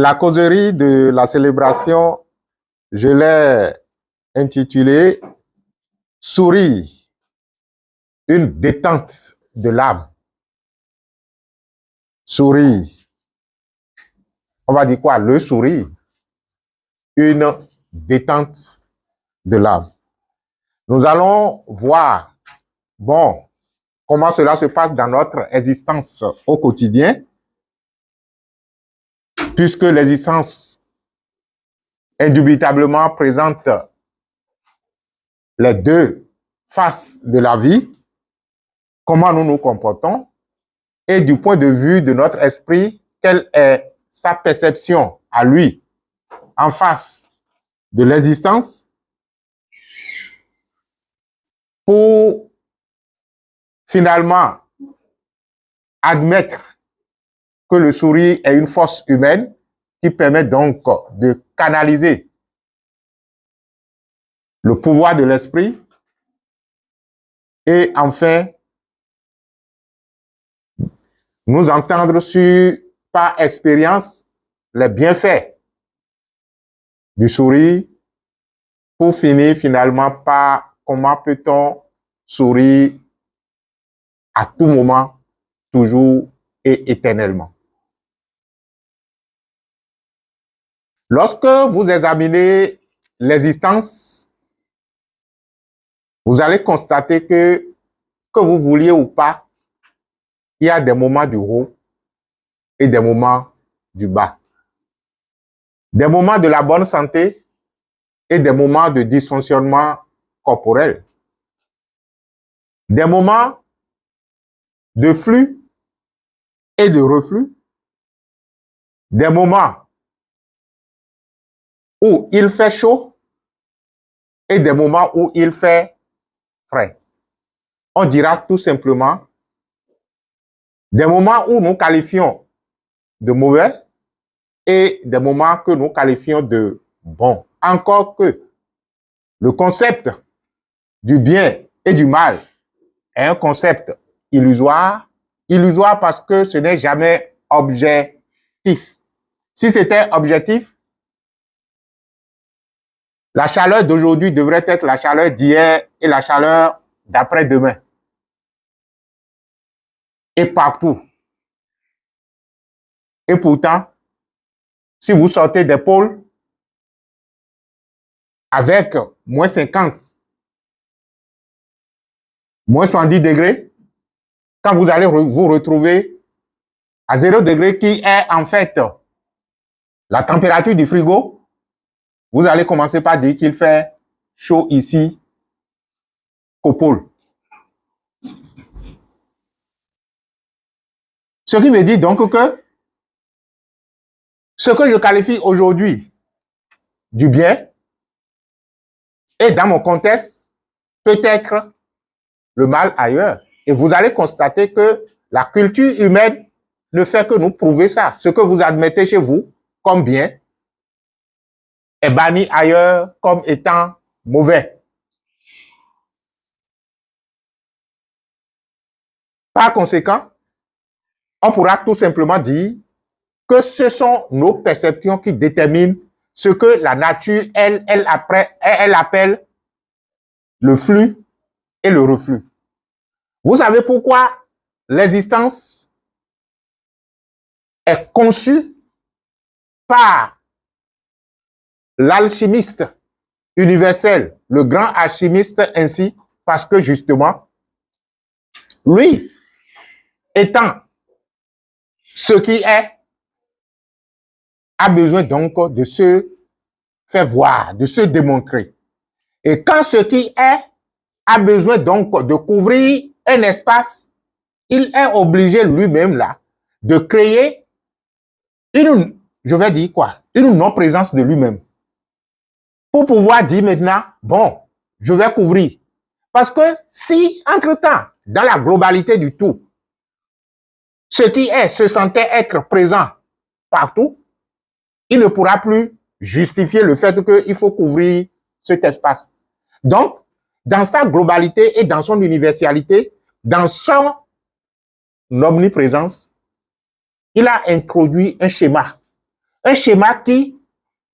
La causerie de la célébration, je l'ai intitulée « Sourire, une détente de l'âme ». Sourire, on va dire quoi? Le sourire, une détente de l'âme. Nous allons voir, bon, comment cela se passe dans notre existence au quotidien, puisque l'existence indubitablement présente les deux faces de la vie, comment nous nous comportons, et du point de vue de notre esprit, quelle est sa perception à lui en face de l'existence pour finalement admettre que le sourire est une force humaine qui permet donc de canaliser le pouvoir de l'esprit et enfin nous entendre par expérience les bienfaits du sourire pour finir finalement par comment peut-on sourire à tout moment, toujours et éternellement. Lorsque vous examinez l'existence, vous allez constater que vous vouliez ou pas, il y a des moments du haut et des moments du bas. Des moments de la bonne santé et des moments de dysfonctionnement corporel. Des moments de flux et de reflux. Des moments où il fait chaud et des moments où il fait frais. On dira tout simplement des moments où nous qualifions de mauvais et des moments que nous qualifions de bons. Encore que le concept du bien et du mal est un concept illusoire. Illusoire parce que ce n'est jamais objectif. Si c'était objectif, la chaleur d'aujourd'hui devrait être la chaleur d'hier et la chaleur d'après-demain. Et partout. Et pourtant, si vous sortez des pôles avec moins 50, moins 70 degrés, quand vous allez vous retrouver à 0 degré qui est en fait la température du frigo, vous allez commencer par dire qu'il fait chaud ici qu'au pôle. Ce qui veut dire donc que ce que je qualifie aujourd'hui du bien et dans mon contexte peut être le mal ailleurs. Et vous allez constater que la culture humaine ne fait que nous prouver ça. Ce que vous admettez chez vous comme bien est banni ailleurs comme étant mauvais. Par conséquent, on pourra tout simplement dire que ce sont nos perceptions qui déterminent ce que la nature, elle appelle le flux et le reflux. Vous savez pourquoi l'existence est conçue par l'alchimiste universel, le grand alchimiste ainsi, parce que justement, lui, étant ce qui est, a besoin donc de se faire voir, de se démontrer. Et quand ce qui est a besoin donc de couvrir un espace, il est obligé lui-même là de créer une, je vais dire quoi, une non-présence de lui-même. Pour pouvoir dire maintenant, bon, je vais couvrir. Parce que si, entre-temps, dans la globalité du tout, ce qui est se sentait être présent partout, il ne pourra plus justifier le fait qu'il faut couvrir cet espace. Donc, dans sa globalité et dans son universalité, dans son omniprésence, il a introduit un schéma. Un schéma qui,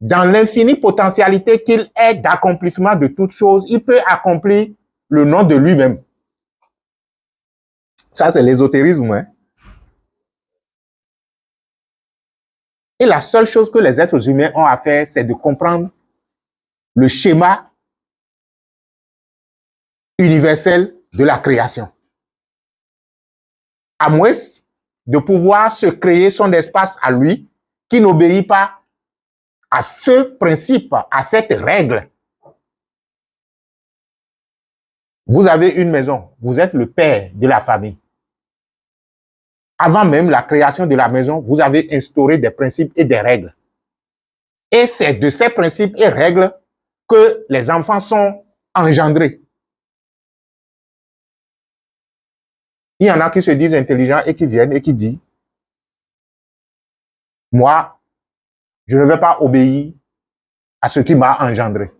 dans l'infinie potentialité qu'il est d'accomplissement de toutes choses, il peut accomplir le nom de lui-même. Ça, c'est l'ésotérisme. Hein? Et la seule chose que les êtres humains ont à faire, c'est de comprendre le schéma universel de la création. À moins de pouvoir se créer son espace à lui qui n'obéit pas à ce principe, à cette règle. Vous avez une maison, vous êtes le père de la famille. Avant même la création de la maison, vous avez instauré des principes et des règles. Et c'est de ces principes et règles que les enfants sont engendrés. Il y en a qui se disent intelligents et qui viennent et qui disent, moi, je ne vais pas obéir à ce qui m'a engendré.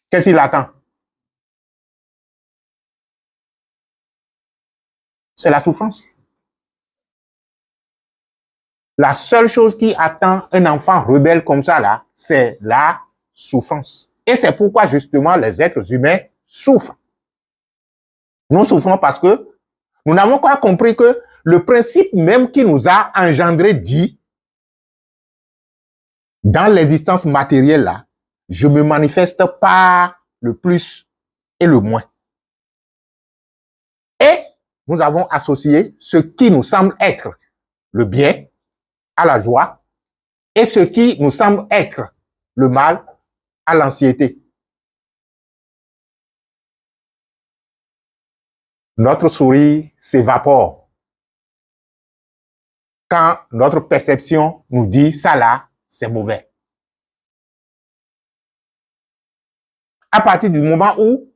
Qu'est-ce qu'il attend? C'est la souffrance. La seule chose qui attend un enfant rebelle comme ça, là, c'est la souffrance. Et c'est pourquoi, justement, les êtres humains souffrent. Nous souffrons parce que nous n'avons pas compris que le principe même qui nous a engendrés dit, dans l'existence matérielle, là, je me manifeste par le plus et le moins. Et nous avons associé ce qui nous semble être le bien à la joie et ce qui nous semble être le mal à l'anxiété. Notre sourire s'évapore quand notre perception nous dit ça là, c'est mauvais. À partir du moment où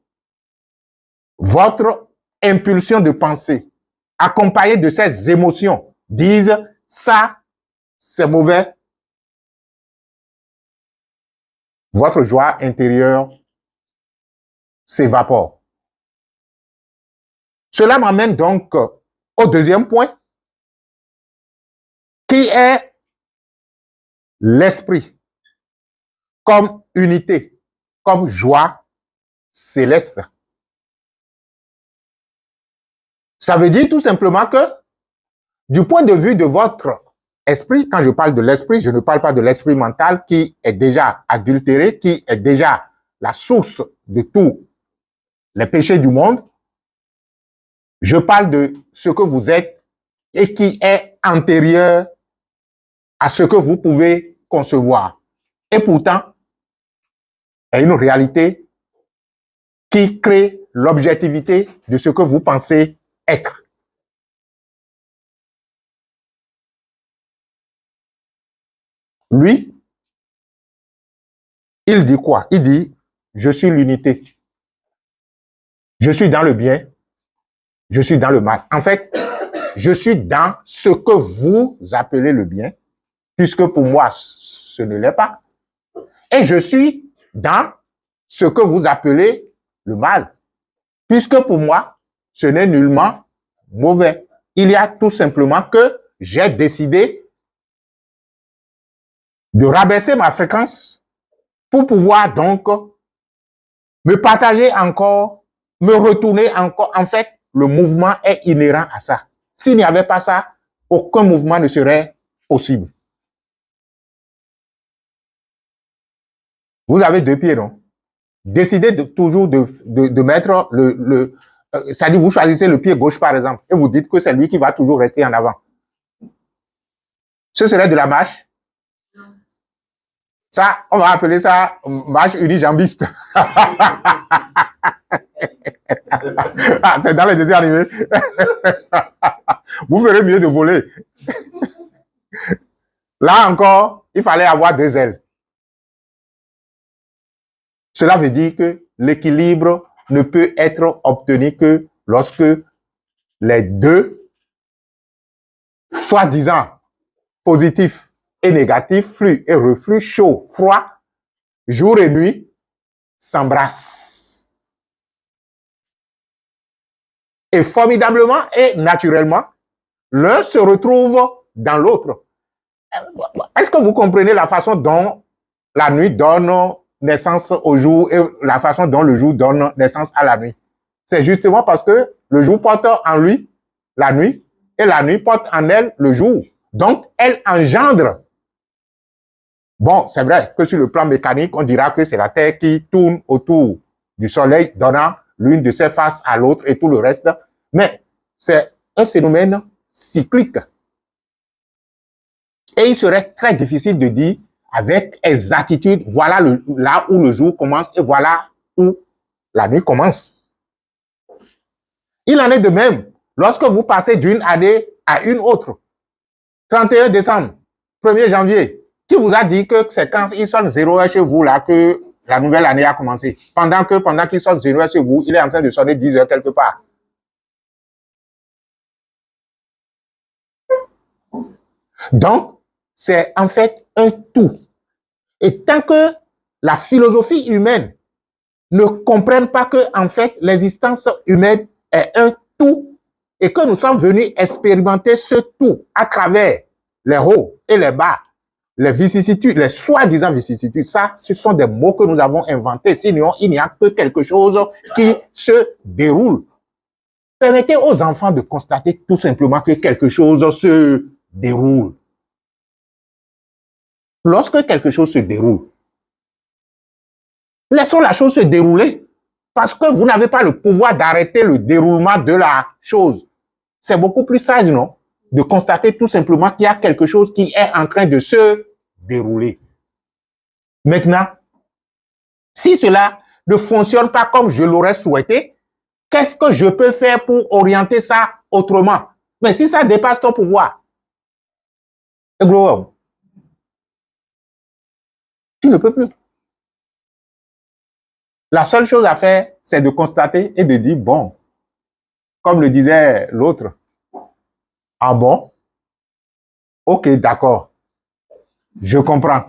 votre impulsion de pensée, accompagnée de ces émotions, disent ça, c'est mauvais, votre joie intérieure s'évapore. Cela m'amène donc au deuxième point, qui est l'esprit comme unité, comme joie céleste. Ça veut dire tout simplement que, du point de vue de votre esprit, quand je parle de l'esprit, je ne parle pas de l'esprit mental qui est déjà adultéré, qui est déjà la source de tous les péchés du monde. Je parle de ce que vous êtes et qui est antérieur à ce que vous pouvez concevoir. Et pourtant, il y a une réalité qui crée l'objectivité de ce que vous pensez être. Lui, il dit quoi? Il dit, je suis l'unité. Je suis dans le bien, je suis dans le mal. En fait, je suis dans ce que vous appelez le bien, puisque pour moi, ce ne l'est pas. Et je suis dans ce que vous appelez le mal, puisque pour moi, ce n'est nullement mauvais. Il y a tout simplement que j'ai décidé de rabaisser ma fréquence pour pouvoir donc me partager encore, me retourner encore. En fait, le mouvement est inhérent à ça. S'il n'y avait pas ça, aucun mouvement ne serait possible. Vous avez deux pieds, non? Décidez toujours de mettre c'est-à-dire vous choisissez le pied gauche, par exemple, et vous dites que c'est lui qui va toujours rester en avant. Ce serait de la marche. Ça, on va appeler ça marche unijambiste. Ah, c'est dans les dessins animés. Vous ferez mieux de voler. Là encore, il fallait avoir deux ailes. Cela veut dire que l'équilibre ne peut être obtenu que lorsque les deux, soi-disant positifs et négatifs, flux et reflux, chaud, froid, jour et nuit, s'embrassent. Et formidablement et naturellement, l'un se retrouve dans l'autre. Est-ce que vous comprenez la façon dont la nuit donne naissance au jour et la façon dont le jour donne naissance à la nuit? C'est justement parce que le jour porte en lui la nuit et la nuit porte en elle le jour. Donc, elle engendre. Bon, c'est vrai que sur le plan mécanique, on dira que c'est la Terre qui tourne autour du Soleil, donnant l'une de ses faces à l'autre et tout le reste. Mais c'est un phénomène cyclique. Et il serait très difficile de dire avec exactitude, voilà là où le jour commence et voilà où la nuit commence. Il en est de même lorsque vous passez d'une année à une autre. 31 décembre, 1er janvier, qui vous a dit que c'est quand il sonne 0 heure chez vous là que la nouvelle année a commencé? Pendant qu'il sonne 0 heure chez vous, il est en train de sonner 10 heures quelque part. Donc, c'est en fait un tout. Et tant que la philosophie humaine ne comprenne pas que, en fait, l'existence humaine est un tout et que nous sommes venus expérimenter ce tout à travers les hauts et les bas, les vicissitudes, les soi-disant vicissitudes, ça, ce sont des mots que nous avons inventés. Sinon, il n'y a que quelque chose qui se déroule. Permettez aux enfants de constater tout simplement que quelque chose se déroule. Lorsque quelque chose se déroule, laissons la chose se dérouler parce que vous n'avez pas le pouvoir d'arrêter le déroulement de la chose. C'est beaucoup plus sage, non? De constater tout simplement qu'il y a quelque chose qui est en train de se dérouler. Maintenant, si cela ne fonctionne pas comme je l'aurais souhaité, qu'est-ce que je peux faire pour orienter ça autrement? Mais si ça dépasse ton pouvoir, tu ne peux plus. La seule chose à faire, c'est de constater et de dire, bon, comme le disait l'autre, ah bon? Ok, d'accord. Je comprends.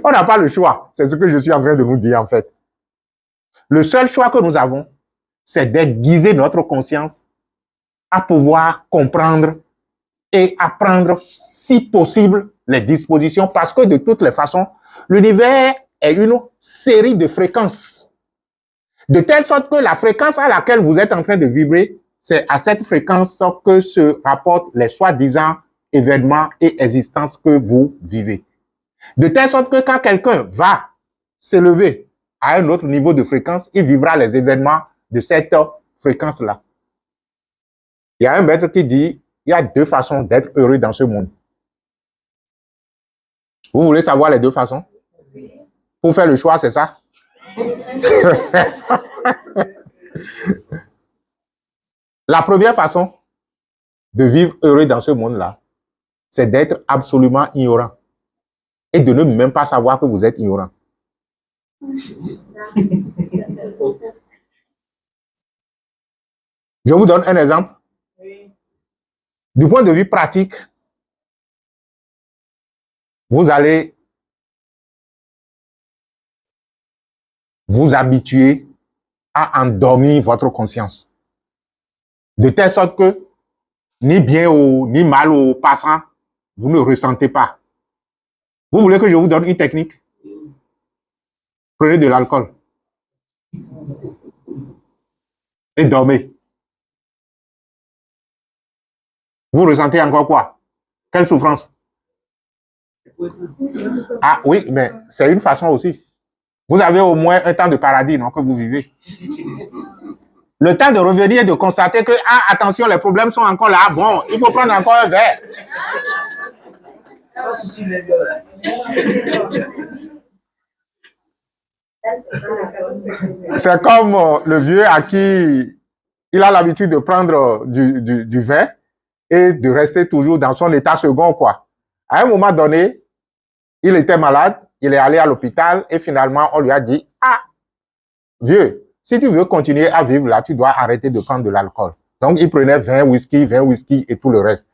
On n'a pas le choix. C'est ce que je suis en train de nous dire, en fait. Le seul choix que nous avons, c'est d'aiguiser notre conscience à pouvoir comprendre et à prendre, si possible, les dispositions, parce que de toutes les façons, l'univers est une série de fréquences. De telle sorte que la fréquence à laquelle vous êtes en train de vibrer, c'est à cette fréquence que se rapportent les soi-disant événements et existences que vous vivez. De telle sorte que quand quelqu'un va s'élever à un autre niveau de fréquence, il vivra les événements de cette fréquence-là. Il y a un maître qui dit, il y a deux façons d'être heureux dans ce monde. Vous voulez savoir les deux façons? Pour faire le choix, c'est ça? La première façon de vivre heureux dans ce monde-là, c'est d'être absolument ignorant et de ne même pas savoir que vous êtes ignorant. Je vous donne un exemple. Du point de vue pratique, vous allez vous habituer à endormir votre conscience. De telle sorte que ni bien ni mal au passant, vous ne ressentez pas. Vous voulez que je vous donne une technique? Prenez de l'alcool et dormez. Vous ressentez encore quoi? Quelle souffrance? Ah oui, mais c'est une façon aussi. Vous avez au moins un temps de paradis, non, que vous vivez. Le temps de revenir et de constater que, ah, attention, les problèmes sont encore là. Bon, il faut prendre encore un verre. Sans souci, les gars. C'est comme le vieux à qui il a l'habitude de prendre du vin et de rester toujours dans son état second, quoi. À un moment donné, il était malade, il est allé à l'hôpital et finalement, on lui a dit, ah, vieux, si tu veux continuer à vivre là, tu dois arrêter de prendre de l'alcool. Donc, il prenait 20 whisky et tout le reste.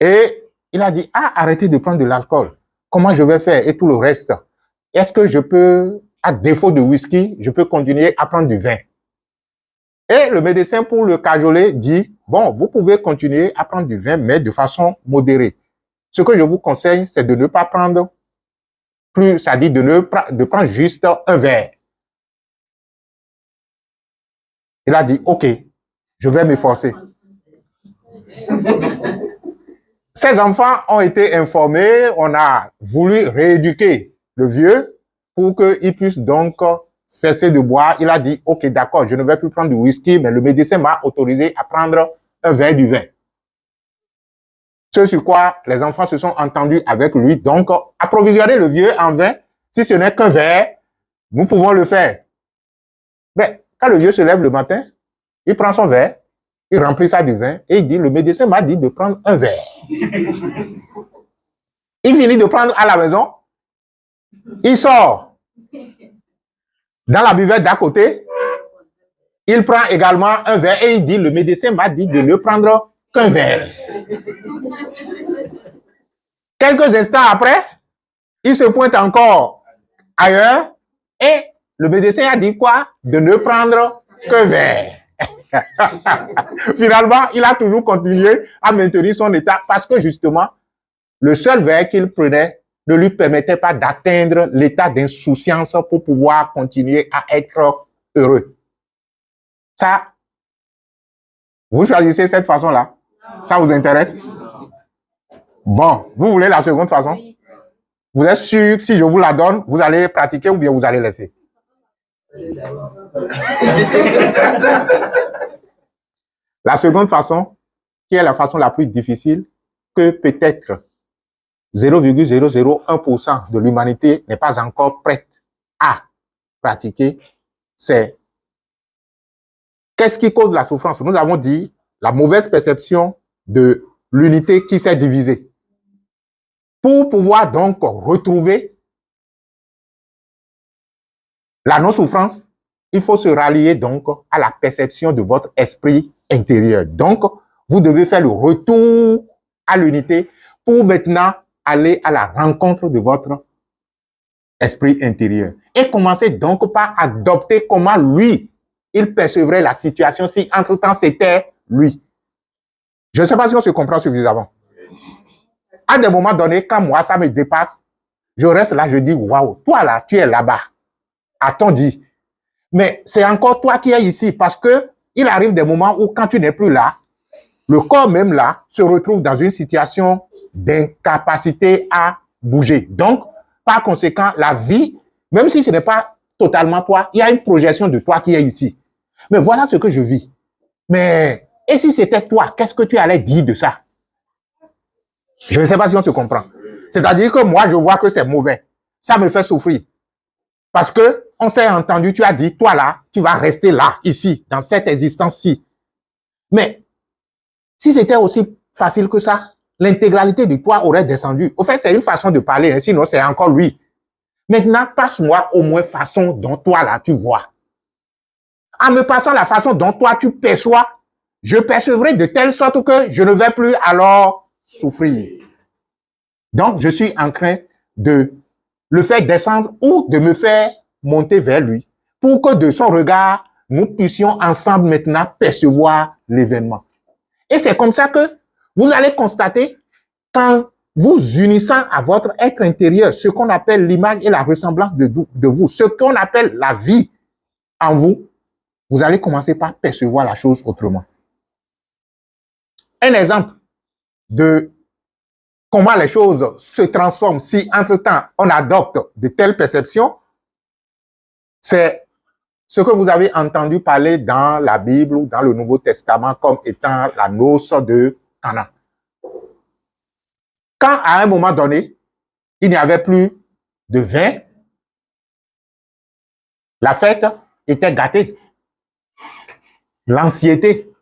Et il a dit, ah, arrêtez de prendre de l'alcool. Comment je vais faire et tout le reste? Est-ce que je peux, à défaut de whisky, je peux continuer à prendre du vin? Et le médecin, pour le cajoler, dit, bon, vous pouvez continuer à prendre du vin, mais de façon modérée. Ce que je vous conseille, c'est de ne pas prendre plus, c'est-à-dire de prendre juste un verre. Il a dit, OK, je vais m'efforcer. Ces enfants ont été informés, on a voulu rééduquer le vieux pour qu'il puisse donc cesser de boire. Il a dit, OK, d'accord, je ne vais plus prendre du whisky, mais le médecin m'a autorisé à prendre un verre du vin. Ce sur quoi les enfants se sont entendus avec lui. Donc, approvisionner le vieux en vin, si ce n'est qu'un verre, nous pouvons le faire. Mais quand le vieux se lève le matin, il prend son verre, il remplit ça du vin et il dit, le médecin m'a dit de prendre un verre. Il finit de prendre à la maison, il sort dans la buvette d'à côté, il prend également un verre et il dit, le médecin m'a dit de ne prendre qu'un verre. Quelques instants après, il se pointe encore ailleurs et le médecin a dit quoi? De ne prendre qu'un verre. Finalement, il a toujours continué à maintenir son état parce que justement, le seul verre qu'il prenait ne lui permettait pas d'atteindre l'état d'insouciance pour pouvoir continuer à être heureux. Ça, vous choisissez cette façon-là? Ça vous intéresse? Bon, vous voulez la seconde façon? Vous êtes sûr que si je vous la donne, vous allez pratiquer ou bien vous allez laisser? La seconde façon, qui est la façon la plus difficile, que peut-être 0,001% de l'humanité n'est pas encore prête à pratiquer, c'est qu'est-ce qui cause la souffrance? Nous avons dit la mauvaise perception de l'unité qui s'est divisée. Pour pouvoir donc retrouver la non-souffrance, il faut se rallier donc à la perception de votre esprit intérieur. Donc, vous devez faire le retour à l'unité pour maintenant aller à la rencontre de votre esprit intérieur. Et commencez donc par adopter comment lui, il percevrait la situation si entre-temps c'était lui. Je ne sais pas si on se comprend suffisamment. À des moments donnés, quand moi, ça me dépasse, je reste là, je dis, waouh, toi là, tu es là-bas. A-t-on dit? Mais c'est encore toi qui es ici parce que il arrive des moments où quand tu n'es plus là, le corps même là se retrouve dans une situation d'incapacité à bouger. Donc, par conséquent, la vie, même si ce n'est pas totalement toi, il y a une projection de toi qui est ici. Mais voilà ce que je vis. Mais, et si c'était toi, qu'est-ce que tu allais dire de ça? Je ne sais pas si on se comprend. C'est-à-dire que moi, je vois que c'est mauvais. Ça me fait souffrir. Parce que on s'est entendu, tu as dit, toi là, tu vas rester là, ici, dans cette existence-ci. Mais si c'était aussi facile que ça, l'intégralité du toi aurait descendu. Au fait, c'est une façon de parler, hein, sinon c'est encore lui. Maintenant, passe-moi au moins façon dont toi là, tu vois. En me passant la façon dont toi tu perçois, je percevrai de telle sorte que je ne vais plus alors souffrir. Donc, je suis en train de le faire descendre ou de me faire monter vers lui pour que de son regard, nous puissions ensemble maintenant percevoir l'événement. Et c'est comme ça que vous allez constater qu'en vous unissant à votre être intérieur, ce qu'on appelle l'image et la ressemblance de vous, ce qu'on appelle la vie en vous, vous allez commencer par percevoir la chose autrement. Un exemple de comment les choses se transforment si, entre-temps, on adopte de telles perceptions, c'est ce que vous avez entendu parler dans la Bible ou dans le Nouveau Testament comme étant la noce de Cana. Quand, à un moment donné, il n'y avait plus de vin, la fête était gâtée. L'anxiété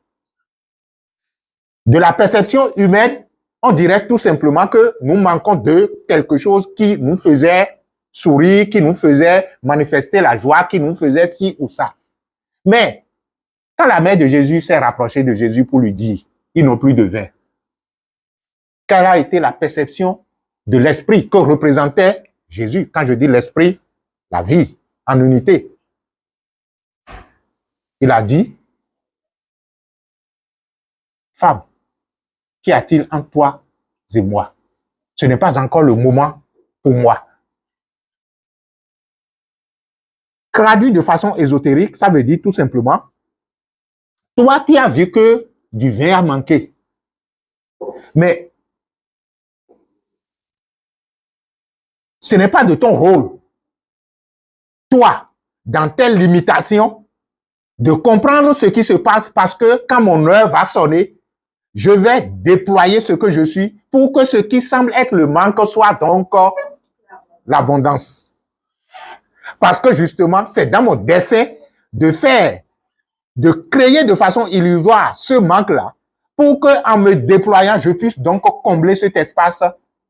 de la perception humaine, on dirait tout simplement que nous manquons de quelque chose qui nous faisait sourire, qui nous faisait manifester la joie, qui nous faisait ci ou ça. Mais quand la mère de Jésus s'est rapprochée de Jésus pour lui dire, ils n'ont plus de vin, quelle a été la perception de l'esprit que représentait Jésus? Quand je dis l'esprit, la vie en unité. Il a dit, femme, qu'y a-t-il entre toi et moi? Ce n'est pas encore le moment pour moi. Traduit de façon ésotérique, ça veut dire tout simplement, toi, tu as vu que du vin a manqué. Mais ce n'est pas de ton rôle, toi, dans telle limitation, de comprendre ce qui se passe parce que quand mon heure va sonner, je vais déployer ce que je suis pour que ce qui semble être le manque soit donc l'abondance. Parce que justement, c'est dans mon dessein de faire, de créer de façon illusoire ce manque-là pour qu'en me déployant, je puisse donc combler cet espace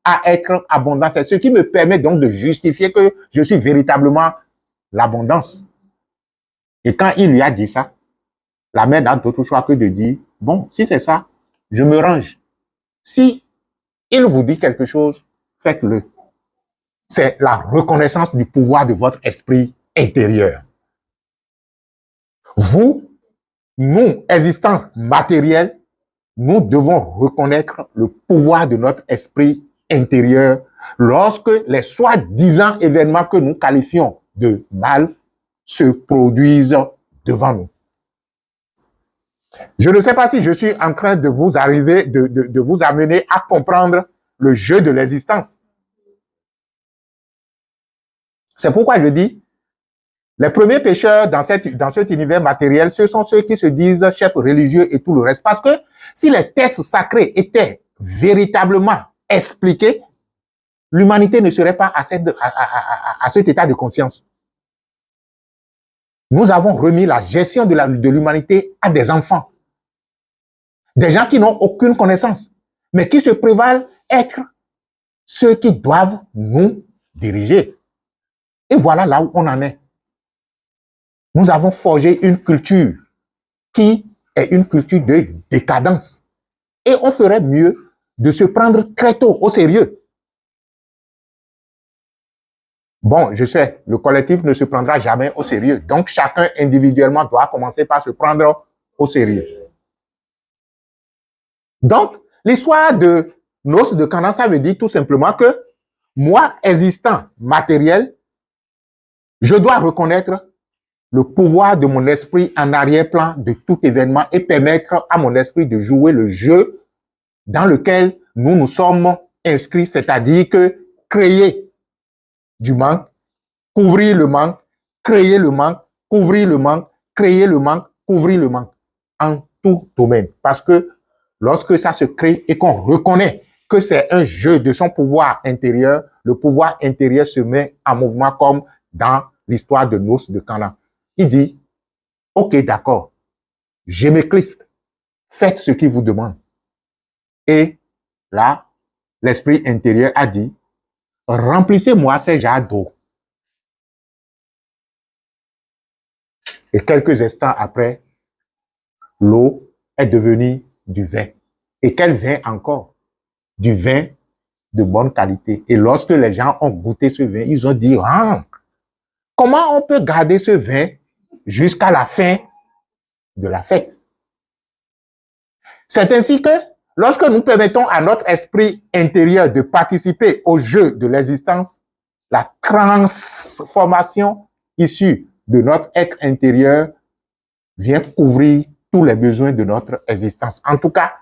à être abondant. C'est ce qui me permet donc de justifier que je suis véritablement l'abondance. Et quand il lui a dit ça, la mère n'a d'autre choix que de dire, bon, si c'est ça, je me range. Si il vous dit quelque chose, faites-le. C'est la reconnaissance du pouvoir de votre esprit intérieur. Vous, nous, existants matériels, nous devons reconnaître le pouvoir de notre esprit intérieur lorsque les soi-disant événements que nous qualifions de mal se produisent devant nous. Je ne sais pas si je suis en train de vous arriver, de vous amener à comprendre le jeu de l'existence. C'est pourquoi je dis, les premiers pécheurs dans cet univers matériel, ce sont ceux qui se disent chefs religieux et tout le reste. Parce que si les textes sacrés étaient véritablement expliqués, l'humanité ne serait pas à cet état de conscience. Nous avons remis la gestion de l'humanité à des enfants. Des gens qui n'ont aucune connaissance, mais qui se prévalent être ceux qui doivent nous diriger. Et voilà là où on en est. Nous avons forgé une culture qui est une culture de décadence. Et on ferait mieux de se prendre très tôt au sérieux. Bon, je sais, le collectif ne se prendra jamais au sérieux. Donc, chacun individuellement doit commencer par se prendre au sérieux. Donc, l'histoire de Noces de Cana, ça veut dire tout simplement que moi, existant matériel, je dois reconnaître le pouvoir de mon esprit en arrière-plan de tout événement et permettre à mon esprit de jouer le jeu dans lequel nous nous sommes inscrits, c'est-à-dire que créer du manque, couvrir le manque, créer le manque, couvrir le manque, créer le manque, couvrir le manque, en tout domaine. Parce que lorsque ça se crée et qu'on reconnaît que c'est un jeu de son pouvoir intérieur, le pouvoir intérieur se met en mouvement comme dans l'histoire de Noces de Cana. Il dit, ok, d'accord, je m'écliste, faites ce qu'il vous demande. Et là, l'esprit intérieur a dit, remplissez-moi ces jarres d'eau. Et quelques instants après, l'eau est devenue du vin. Et quel vin encore? Du vin de bonne qualité. Et lorsque les gens ont goûté ce vin, ils ont dit, ah, comment on peut garder ce vin jusqu'à la fin de la fête? C'est ainsi que lorsque nous permettons à notre esprit intérieur de participer au jeu de l'existence, la transformation issue de notre être intérieur vient couvrir tous les besoins de notre existence. En tout cas,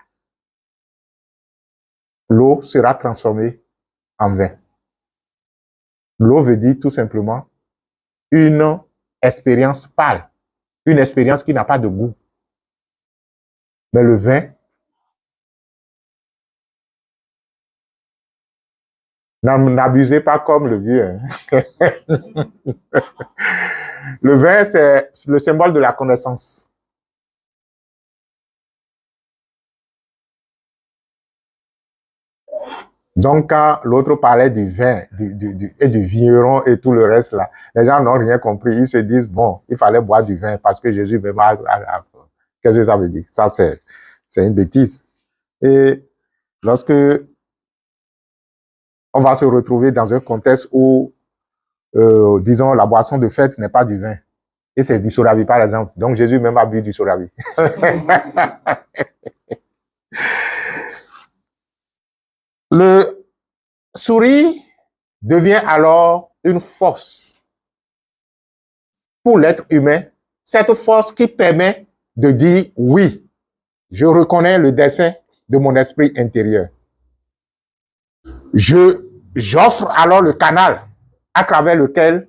l'eau sera transformée en vin. L'eau veut dire tout simplement une expérience pâle, une expérience qui n'a pas de goût. Mais le vin, n'abusez pas comme le vieux. Hein. Le vin, c'est le symbole de la connaissance. Donc, quand l'autre parlait du vin et du vigneron et tout le reste là, les gens n'ont rien compris. Ils se disent, bon, il fallait boire du vin parce que Jésus veut mal. Qu'est-ce que ça veut dire? Ça, c'est une bêtise. Et lorsque on va se retrouver dans un contexte où, disons, la boisson de fête n'est pas du vin, et c'est du sorabi, par exemple. Donc, Jésus même a bu du sorabi. Le sourire devient alors une force pour l'être humain, cette force qui permet de dire oui, je reconnais le dessein de mon esprit intérieur. J'offre alors le canal à travers lequel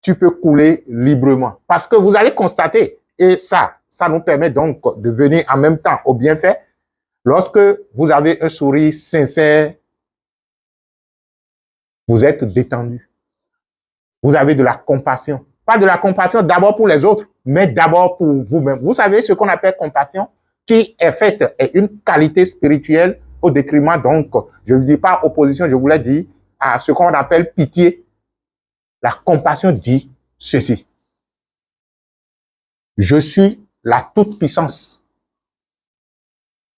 tu peux couler librement. Parce que vous allez constater, et ça nous permet donc de venir en même temps au bienfait, lorsque vous avez un sourire sincère, vous êtes détendu. Vous avez de la compassion. Pas de la compassion d'abord pour les autres, mais d'abord pour vous-même. Vous savez ce qu'on appelle compassion, qui est faite, est une qualité spirituelle au détriment, donc, je ne dis pas opposition, je voulais dire à ce qu'on appelle pitié. La compassion dit ceci. Je suis la toute-puissance.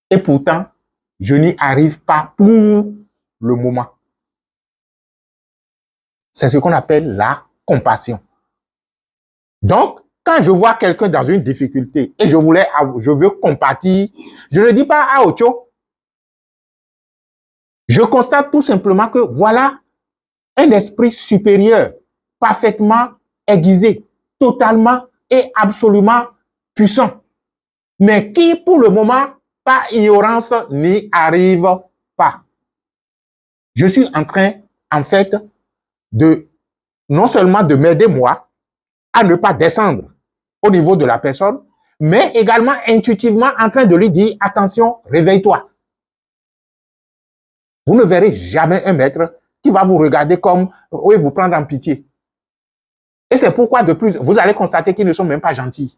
Et pourtant, je n'y arrive pas pour le moment. C'est ce qu'on appelle la compassion. Donc, quand je vois quelqu'un dans une difficulté et je veux compatir, je ne dis pas à Ocho. Je constate tout simplement que voilà un esprit supérieur, parfaitement aiguisé, totalement et absolument puissant, mais qui, pour le moment, par ignorance, n'y arrive pas. Je suis en train, en fait, non seulement de m'aider moi à ne pas descendre au niveau de la personne, mais également intuitivement en train de lui dire, attention, réveille-toi. Vous ne verrez jamais un maître qui va vous regarder comme, oui, vous prendre en pitié. Et c'est pourquoi de plus, vous allez constater qu'ils ne sont même pas gentils.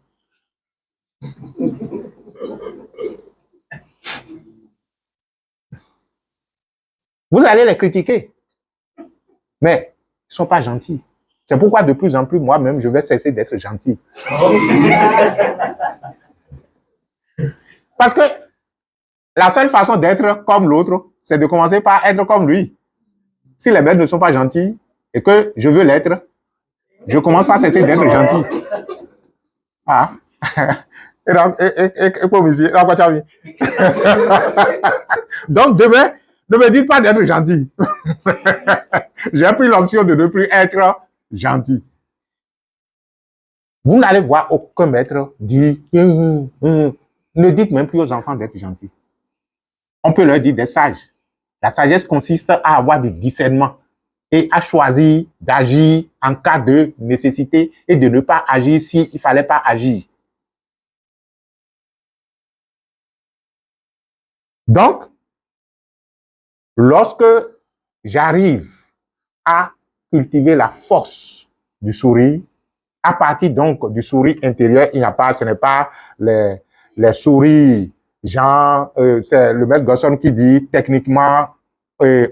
Vous allez les critiquer, mais ils ne sont pas gentils. C'est pourquoi de plus en plus, moi-même, je vais cesser d'être gentil. Parce que la seule façon d'être comme l'autre, c'est de commencer par être comme lui. Si les bêtes ne sont pas gentils et que je veux l'être, je commence par cesser d'être gentil. Ah. Donc demain, ne me dites pas d'être gentil. J'ai pris l'option de ne plus être gentil. Vous n'allez voir aucun maître dire ne dites même plus aux enfants d'être gentils. On peut leur dire d'être sages. La sagesse consiste à avoir du discernement et à choisir d'agir en cas de nécessité et de ne pas agir s'il ne fallait pas agir. Donc, lorsque j'arrive à cultiver la force du sourire, à partir donc du sourire intérieur, ce n'est pas les souris, genre, c'est le maître Gosson qui dit techniquement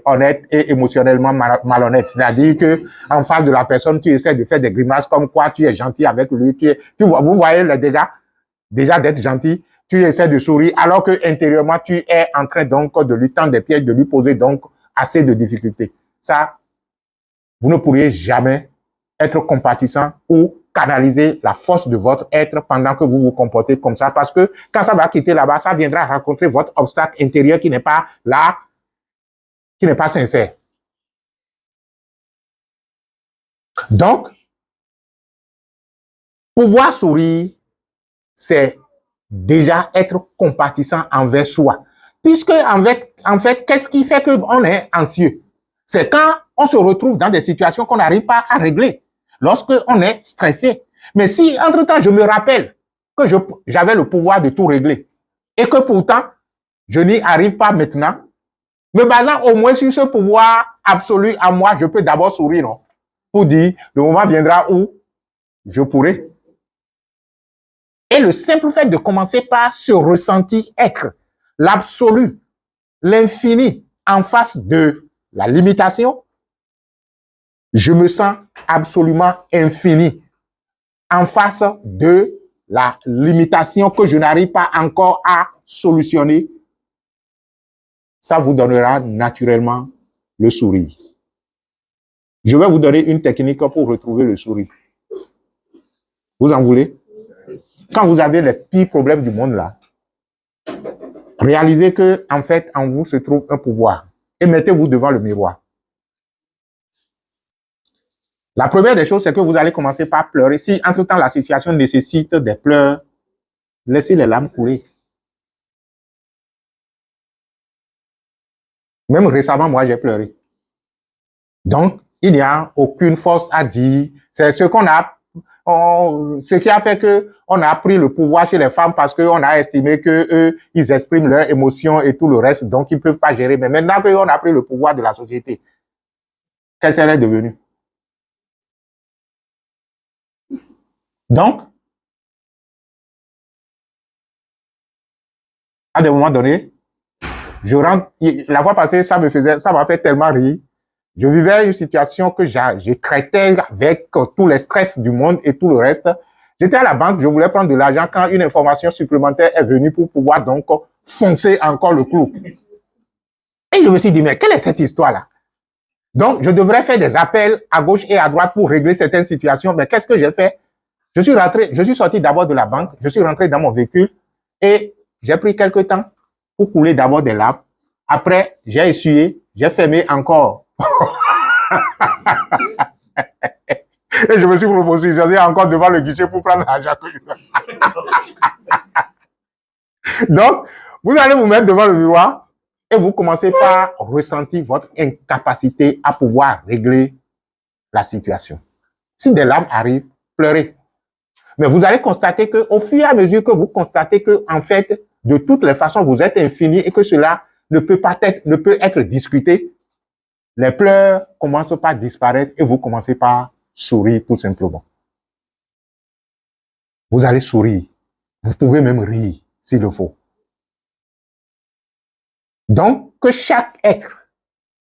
honnête et émotionnellement malhonnête. C'est-à-dire que en face de la personne, tu essaies de faire des grimaces comme quoi tu es gentil avec lui. Vous voyez les dégâts déjà d'être gentil. Tu essaies de sourire alors que intérieurement, tu es en train donc de lui tendre des pièges, de lui poser donc assez de difficultés. Ça, vous ne pourriez jamais être compatissant ou canaliser la force de votre être pendant que vous vous comportez comme ça, parce que quand ça va quitter là-bas, ça viendra rencontrer votre obstacle intérieur qui n'est pas là, qui n'est pas sincère. Donc, pouvoir sourire, c'est déjà être compatissant envers soi. Puisque, en fait, qu'est-ce qui fait qu'on est anxieux? C'est quand on se retrouve dans des situations qu'on n'arrive pas à régler, lorsqu'on est stressé. Mais si, entre-temps, je me rappelle que j'avais le pouvoir de tout régler et que pourtant, je n'y arrive pas maintenant, me basant au moins sur ce pouvoir absolu à moi, je peux d'abord sourire, non? Pour dire, le moment viendra où je pourrai. Et le simple fait de commencer par se ressentir être l'absolu, l'infini en face de la limitation, je me sens absolument infini en face de la limitation que je n'arrive pas encore à solutionner. Ça vous donnera naturellement le sourire. Je vais vous donner une technique pour retrouver le sourire. Vous en voulez? Quand vous avez les pires problèmes du monde là, Réalisez que, en fait, en vous se trouve un pouvoir. Et mettez-vous devant le miroir. La première des choses, c'est que vous allez commencer par pleurer. Si, entre-temps, la situation nécessite des pleurs, laissez les larmes couler. Même récemment, moi, j'ai pleuré. Donc, il n'y a aucune force à dire. C'est ce qu'on a, ce qui a fait que on a pris le pouvoir chez les femmes parce qu'on a estimé que eux, ils expriment leurs émotions et tout le reste, donc ils ne peuvent pas gérer. Mais maintenant qu'on a pris le pouvoir de la société, qu'est-ce qu'elle est devenue? Donc, à des moments donnés, je rentre, la fois passée, ça m'a fait tellement rire. Je vivais une situation que je traitais avec tous les stress du monde et tout le reste. J'étais à la banque, je voulais prendre de l'argent quand une information supplémentaire est venue pour pouvoir donc foncer encore le clou. Et je me suis dit, mais quelle est cette histoire-là? Donc, je devrais faire des appels à gauche et à droite pour régler certaines situations. Mais qu'est-ce que j'ai fait? Je suis sorti d'abord de la banque, je suis rentré dans mon véhicule et j'ai pris quelques temps pour couler d'abord des larmes. Après, j'ai essuyé, j'ai fermé encore. Et je me suis proposé encore devant le guichet pour prendre l'argent. Donc, vous allez vous mettre devant le miroir et vous commencez par ressentir votre incapacité à pouvoir régler la situation. Si des larmes arrivent, pleurez. Mais vous allez constater qu'au fur et à mesure que vous constatez que, en fait, de toutes les façons, vous êtes infini et que cela ne peut être discuté, les pleurs commencent par disparaître et vous commencez par sourire tout simplement. Vous allez sourire. Vous pouvez même rire s'il le faut. Donc, que chaque être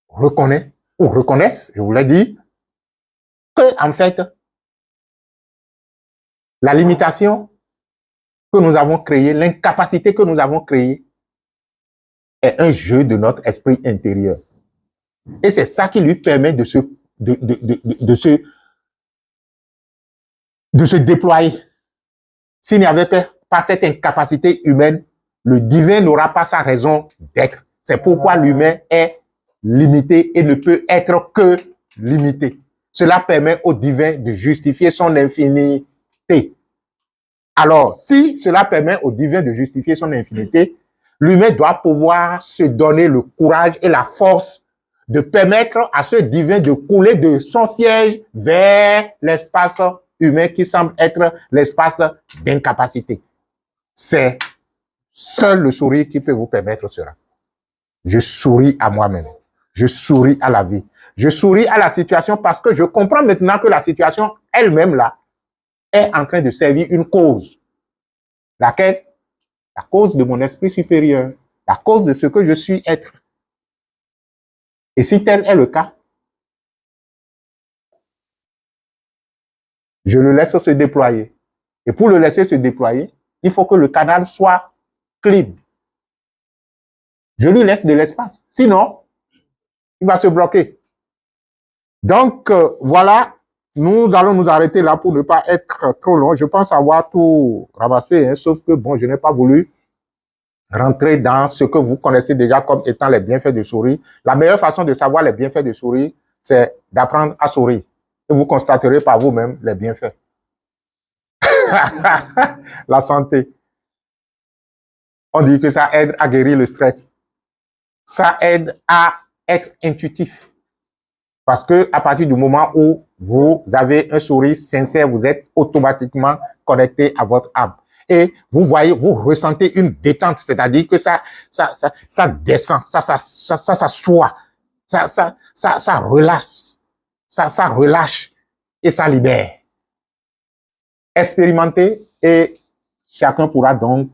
reconnaisse, je vous l'ai dit, que, en fait, la limitation que nous avons créée, l'incapacité que nous avons créée, est un jeu de notre esprit intérieur. Et c'est ça qui lui permet de se déployer. S'il n'y avait pas cette incapacité humaine, le divin n'aura pas sa raison d'être. C'est pourquoi l'humain est limité et ne peut être que limité. Cela permet au divin de justifier son infinité. Alors, si cela permet au divin de justifier son infinité, l'humain doit pouvoir se donner le courage et la force de permettre à ce divin de couler de son siège vers l'espace humain qui semble être l'espace d'incapacité. C'est seul le sourire qui peut vous permettre cela. Je souris à moi-même. Je souris à la vie. Je souris à la situation parce que je comprends maintenant que la situation elle-même là est en train de servir une cause. Laquelle? La cause de mon esprit supérieur. La cause de ce que je suis être. Et si tel est le cas, je le laisse se déployer. Et pour le laisser se déployer, il faut que le canal soit clean. Je lui laisse de l'espace. Sinon, il va se bloquer. Donc, voilà, nous allons nous arrêter là pour ne pas être trop long. Je pense avoir tout ramassé, hein, sauf que, bon, je n'ai pas voulu rentrer dans ce que vous connaissez déjà comme étant les bienfaits de sourire. La meilleure façon de savoir les bienfaits de sourire, c'est d'apprendre à sourire. Et vous constaterez par vous-même les bienfaits. La santé. On dit que ça aide à guérir le stress. Ça aide à être intuitif. Parce que à partir du moment où vous avez un sourire sincère, vous êtes automatiquement connecté à votre âme. Et vous voyez, vous ressentez une détente, c'est-à-dire que ça descend, ça s'assoit, ça relâche, ça relâche et ça libère. Expérimentez et chacun pourra donc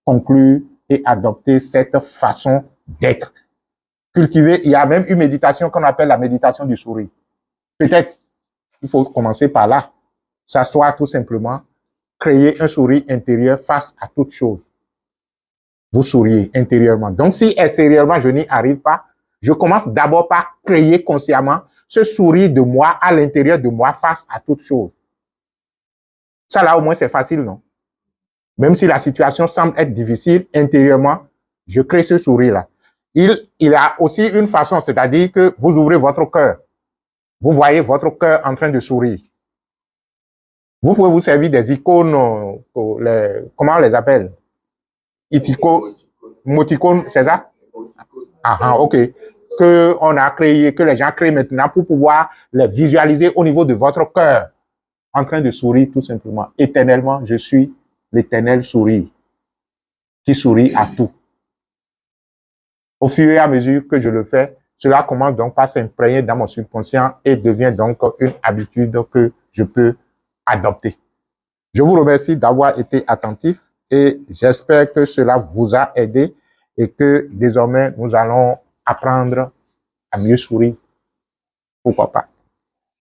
conclure et adopter cette façon d'être. Cultiver, il y a même une méditation qu'on appelle la méditation du sourire. Peut-être il faut commencer par là. S'asseoir tout simplement, créer un sourire intérieur face à toute chose. Vous souriez intérieurement. Donc, si extérieurement, je n'y arrive pas, je commence d'abord par créer consciemment ce sourire de moi à l'intérieur de moi face à toute chose. Ça, là, au moins, c'est facile, non? Même si la situation semble être difficile, intérieurement, je crée ce sourire-là. Il a aussi une façon, c'est-à-dire que vous ouvrez votre cœur. Vous voyez votre cœur en train de sourire. Vous pouvez vous servir des icônes, comment on les appelle? Moticônes, c'est ça? Ah, ok. Que on a créé, que les gens créent maintenant pour pouvoir les visualiser au niveau de votre cœur, en train de sourire tout simplement. Éternellement, je suis l'éternel sourire, qui sourit à tout. Au fur et à mesure que je le fais, cela commence donc par s'imprégner dans mon subconscient et devient donc une habitude que je peux adopter. Je vous remercie d'avoir été attentif et j'espère que cela vous a aidé et que désormais nous allons apprendre à mieux sourire. Pourquoi pas?